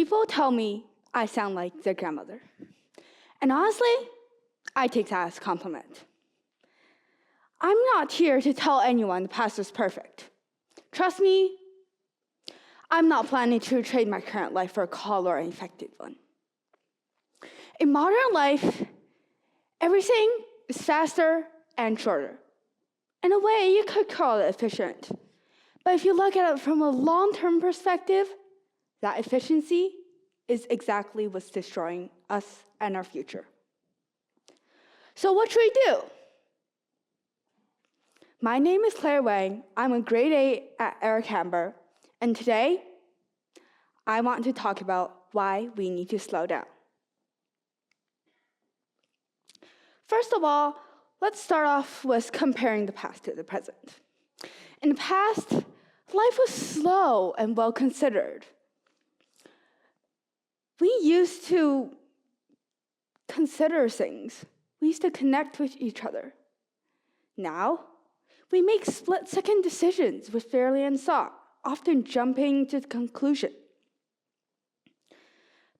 People tell me I sound like their grandmother. And honestly, I take that as a compliment. I'm not here to tell anyone the past is perfect. Trust me, I'm not planning to trade my current life for a color-infected one. In modern life, everything is faster and shorter. In a way, you could call it efficient. But if you look at it from a long-term perspective, that efficiency is exactly what's destroying us and our future. So what should we do? My name is Claire Wang. I'm a grade 8 at Eric Hamber. And today, I want to talk about why we need to slow down. First of all, let's start off with comparing the past to the present. In the past, life was slow and well considered. We used to consider things. We used to connect with each other. Now, we make split-second decisions with barely any thought, often jumping to the conclusion.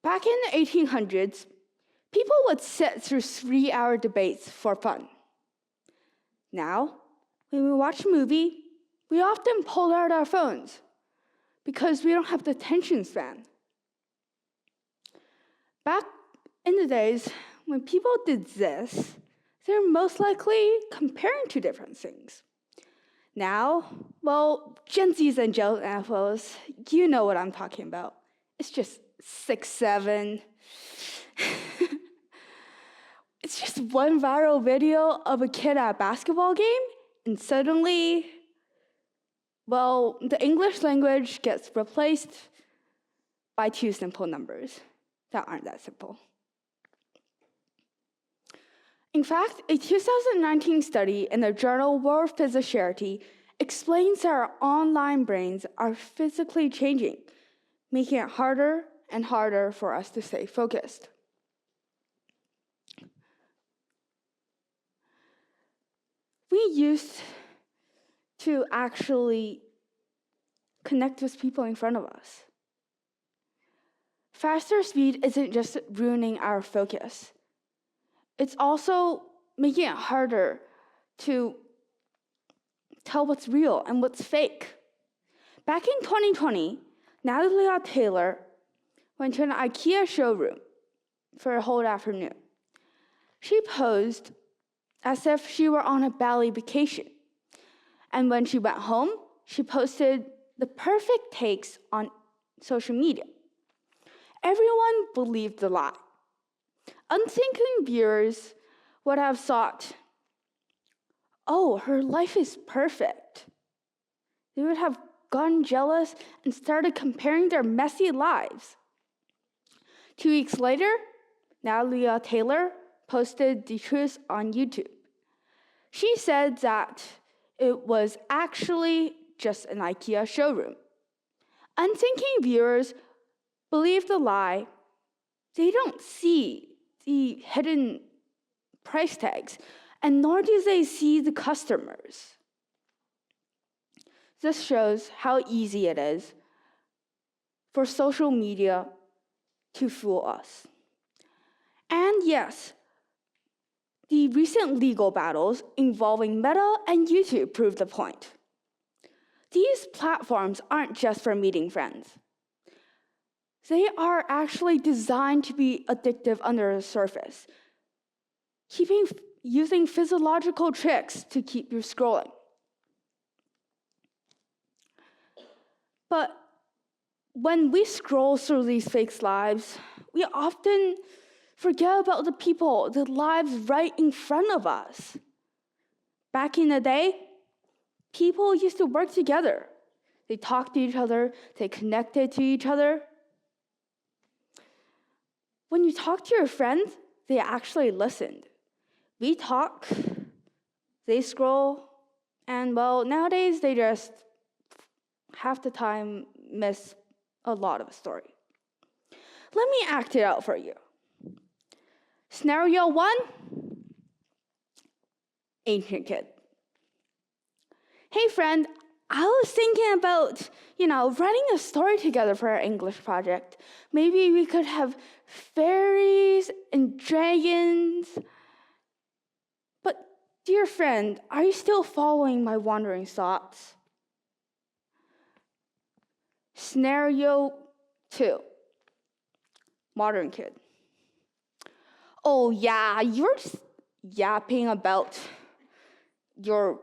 Back in the 1800s, people would sit through 3-hour debates for fun. Now, when we watch a movie, we often pull out our phones because we don't have the attention span. Back in the days when people did this, they're most likely comparing two different things. Now, well, Gen Zs and Gen Alphas, you know what I'm talking about. It's just 6, 7. It's just one viral video of a kid at a basketball game, and suddenly, well, the English language gets replaced by 2 simple numbers that aren't that simple. In fact, a 2019 study in the journal World Physiciarity explains that our online brains are physically changing, making it harder and harder for us to stay focused. We used to actually connect with people in front of us. Faster speed isn't just ruining our focus. It's also making it harder to tell what's real and what's fake. Back in 2020, Natalie Taylor went to an IKEA showroom for a whole afternoon. She posed as if she were on a Bali vacation. And when she went home, she posted the perfect takes on social media. Everyone believed the lie. Unthinking viewers would have thought, oh, her life is perfect. They would have gotten jealous and started comparing their messy lives. 2 weeks later, Natalie Taylor posted the truth on YouTube. She said that it was actually just an IKEA showroom. Unthinking viewers believe the lie. They don't see the hidden price tags, and nor do they see the customers. This shows how easy it is for social media to fool us. And yes, the recent legal battles involving Meta and YouTube prove the point. These platforms aren't just for meeting friends. They are actually designed to be addictive under the surface, using physiological tricks to keep you scrolling. But when we scroll through these fake lives, we often forget about the people, the lives right in front of us. Back in the day, people used to work together. They talked to each other, they connected to each other. When you talk to your friends, they actually listened. We talk, they scroll, and well, nowadays they just half the time miss a lot of a story. Let me act it out for you. Scenario 1, ancient kid. Hey friend, I was thinking about, writing a story together for our English project. Maybe we could have fairies and dragons. But, dear friend, are you still following my wandering thoughts? Scenario 2. Modern kid. Oh yeah, you're just yapping about your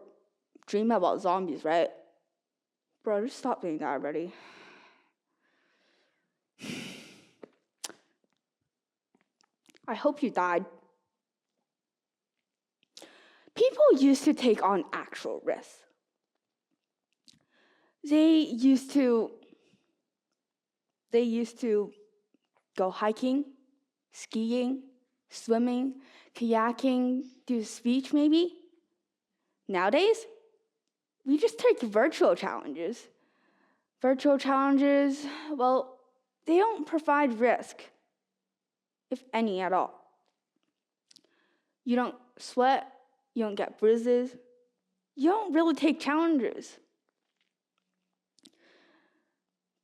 dream about zombies, right? Bro, just stop doing that already. I hope you died. People used to take on actual risks. They used to go hiking, skiing, swimming, kayaking, do speech maybe. Nowadays, we just take virtual challenges. Virtual challenges, well, they don't provide risk, if any at all. You don't sweat, you don't get bruises, you don't really take challenges.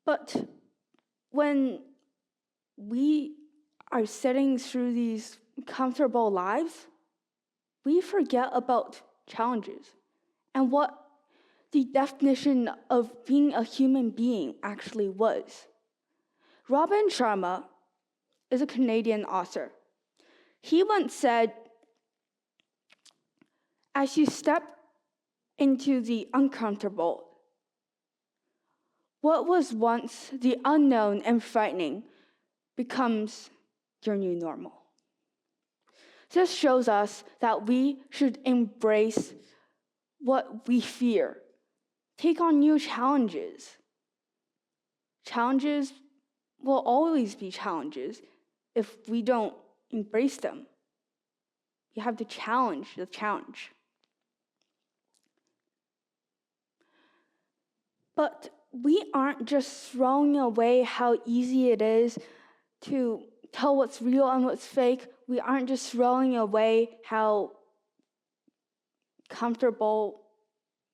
But when we are sitting through these comfortable lives, we forget about challenges and what the definition of being a human being actually was. Robin Sharma is a Canadian author. He once said, as you step into the uncomfortable, what was once the unknown and frightening becomes your new normal. This shows us that we should embrace what we fear. Take on new challenges. Challenges will always be challenges if we don't embrace them. You have to challenge the challenge. But we aren't just throwing away how easy it is to tell what's real and what's fake. We aren't just throwing away how comfortable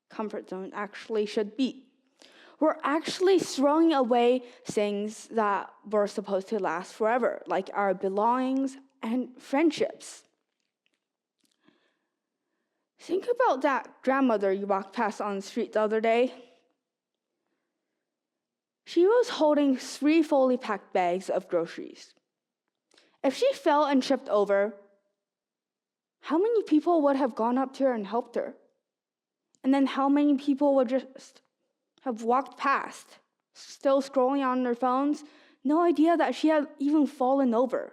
comfort zone actually should be. We're actually throwing away things that were supposed to last forever, like our belongings and friendships. Think about that grandmother you walked past on the street the other day. She was holding 3 fully packed bags of groceries. If she fell and tripped over, how many people would have gone up to her and helped her? And then how many people would just have walked past, still scrolling on their phones, no idea that she had even fallen over,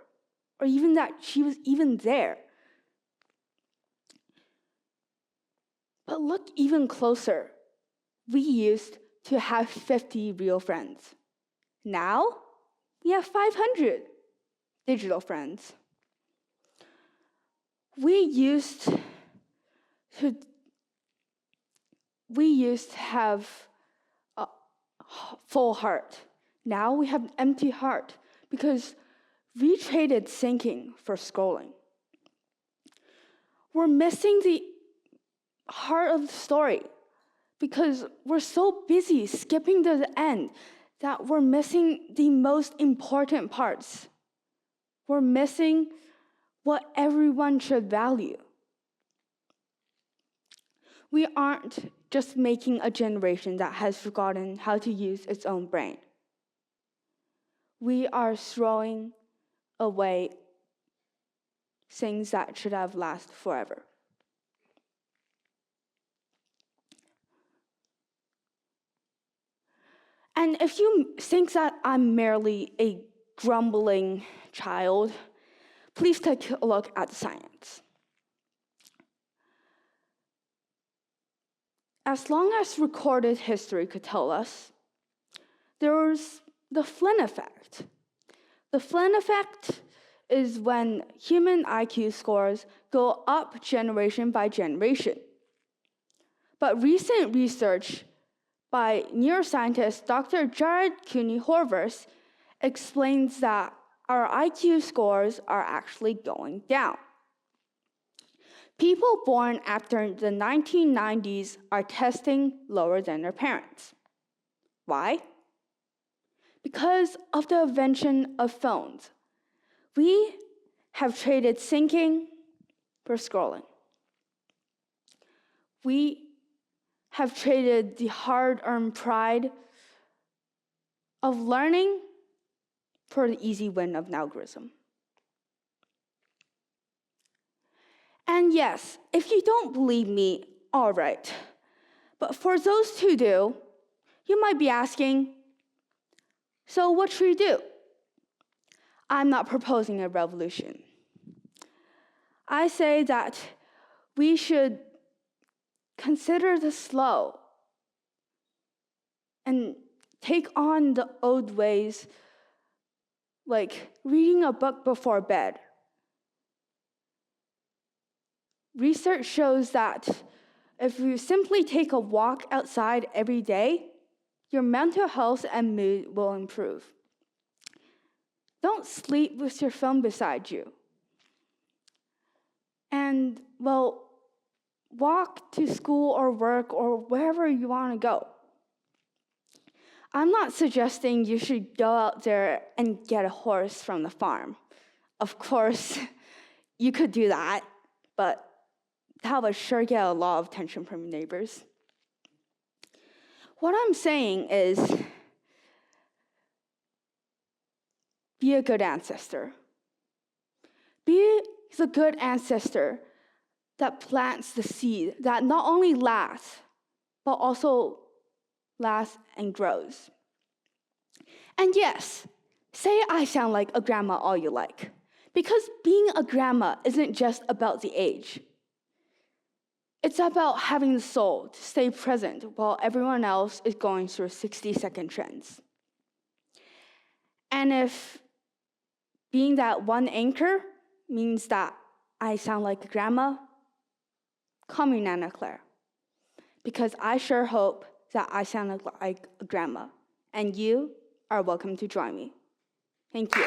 or even that she was even there? But look even closer. We used to have 50 real friends. Now, we have 500 digital friends. We used to have a full heart. Now we have an empty heart because we traded thinking for scrolling. We're missing the heart of the story because we're so busy skipping to the end that we're missing the most important parts. We're missing what everyone should value. We aren't just making a generation that has forgotten how to use its own brain. We are throwing away things that should have lasted forever. And if you think that I'm merely a grumbling child, please take a look at the science. As long as recorded history could tell us, there was the Flynn effect. The Flynn effect is when human IQ scores go up generation by generation. But recent research by neuroscientist Dr. Jared Cooney-Horvath explains that our IQ scores are actually going down. People born after the 1990s are testing lower than their parents. Why? Because of the invention of phones. We have traded thinking for scrolling. We have traded the hard-earned pride of learning for the easy win of an algorithm. And yes, if you don't believe me, all right. But for those who do, you might be asking, so what should we do? I'm not proposing a revolution. I say that we should consider the slow and take on the old ways, like reading a book before bed. Research shows that if you simply take a walk outside every day, your mental health and mood will improve. Don't sleep with your phone beside you. And, well, walk to school or work or wherever you want to go. I'm not suggesting you should go out there and get a horse from the farm. Of course, you could do that, but that would sure get a lot of attention from your neighbors. What I'm saying is, be a good ancestor. Be the good ancestor that plants the seed that not only lasts, but also lasts and grows. And yes, say I sound like a grandma all you like, because being a grandma isn't just about the age. It's about having the soul to stay present while everyone else is going through 60-second trends. And if being that one anchor means that I sound like a grandma, call me Nana Claire, because I sure hope that I sound like a grandma, and you are welcome to join me. Thank you.